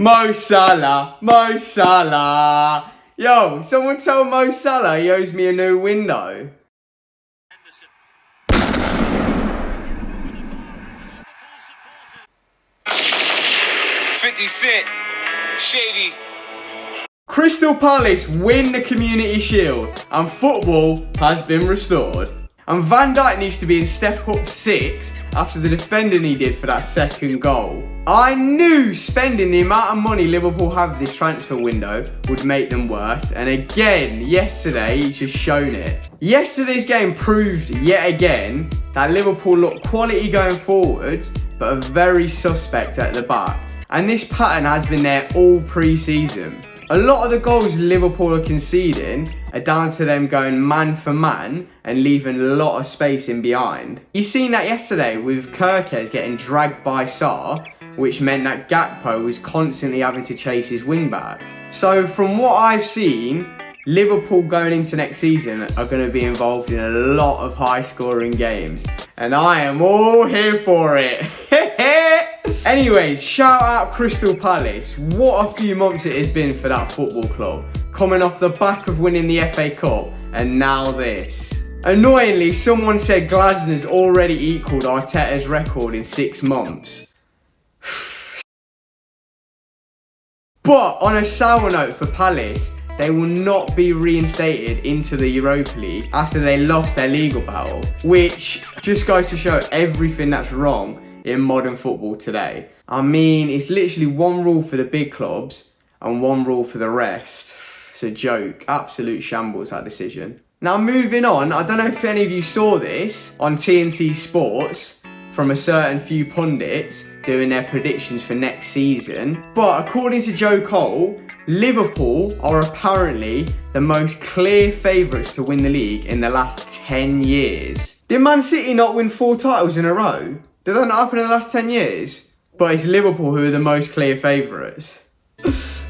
Mo Salah, Mo Salah. Yo, someone tell Mo Salah he owes me a new window. 50 Cent, Shady. Crystal Palace win the Community Shield and football has been restored. And Van Dijk needs to be in step up 6 after the defending he did for that second goal. I knew spending the amount of money Liverpool have this transfer window would make them worse, and again, yesterday, he's just shown it. Yesterday's game proved yet again that Liverpool look quality going forwards, but are very suspect at the back. And this pattern has been there all pre-season. A lot of the goals Liverpool are conceding are down to them going man for man and leaving a lot of space in behind. You seen that yesterday with Gyokeres getting dragged by Sarr, which meant that Gakpo was constantly having to chase his wing back. So from what I've seen, Liverpool going into next season are going to be involved in a lot of high scoring games. And I am all here for it. Anyways, shout out Crystal Palace. What a few months it has been for that football club. Coming off the back of winning the FA Cup and now this. Annoyingly, someone said Glasner's already equalled Arteta's record in 6 months. But on a sour note for Palace, they will not be reinstated into the Europa League after they lost their legal battle, which just goes to show everything that's wrong in modern football today. I mean, it's literally one rule for the big clubs and one rule for the rest. It's a joke, absolute shambles, that decision. Now moving on, I don't know if any of you saw this on TNT Sports from a certain few pundits doing their predictions for next season, but according to Joe Cole, Liverpool are apparently the most clear favourites to win the league in the last 10 years. Did Man City not win 4 titles in a row? Did that not happen in the last 10 years? But it's Liverpool who are the most clear favourites.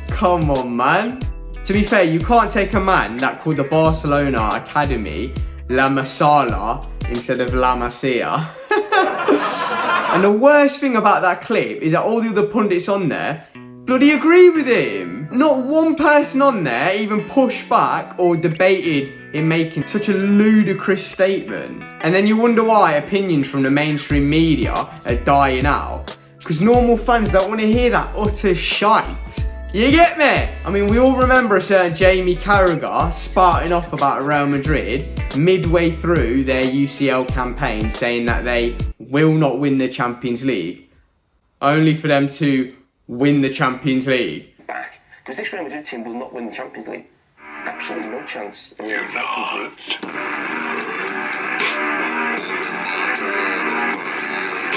Come on, man. To be fair, you can't take a man that called the Barcelona Academy La Masala instead of La Masia. And the worst thing about that clip is that all the other pundits on there bloody agree with him. Not one person on there even pushed back or debated in making such a ludicrous statement. And then you wonder why opinions from the mainstream media are dying out. Because normal fans don't want to hear that utter shite. You get me? I mean, we all remember a certain Jamie Carragher spouting off about Real Madrid midway through their UCL campaign, saying that they will not win the Champions League, only for them to win the Champions League. Back, because this Real Madrid team will not win the Champions League. Absolutely no chance of winning the Champions League.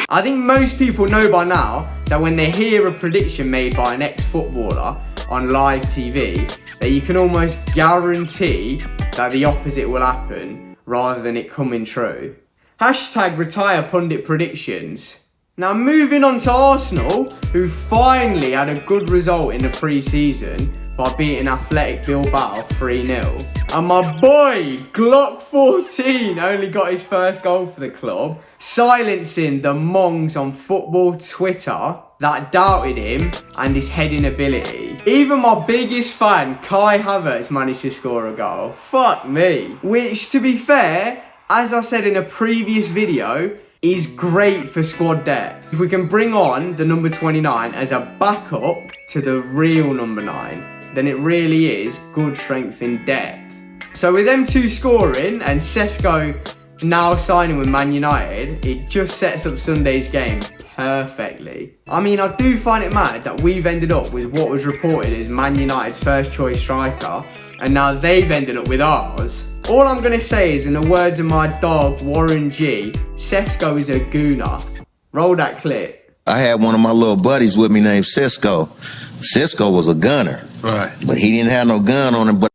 I think most people know by now that when they hear a prediction made by an ex-footballer on live TV, that you can almost guarantee that the opposite will happen rather than it coming true. Hashtag retire pundit predictions. Now moving on to Arsenal, who finally had a good result in the pre-season by beating Athletic Bilbao 3-0. And my boy, Glock 14, only got his first goal for the club, silencing the mongs on football Twitter that doubted him and his heading ability. Even my biggest fan, Kai Havertz, managed to score a goal. Fuck me. Which, to be fair, as I said in a previous video, is great for squad depth. If we can bring on the number 29 as a backup to the real number 9, then it really is good strength in depth. So with them two scoring and Sesko now signing with Man United, it just sets up Sunday's game perfectly. I mean, I do find it mad that we've ended up with what was reported as Man United's first choice striker, and now they've ended up with ours. All I'm going to say is, in the words of my dog, Warren G, Sesko is a gooner. Roll that clip. I had one of my little buddies with me named Cisco. Cisco was a gunner. Right. But he didn't have no gun on him. But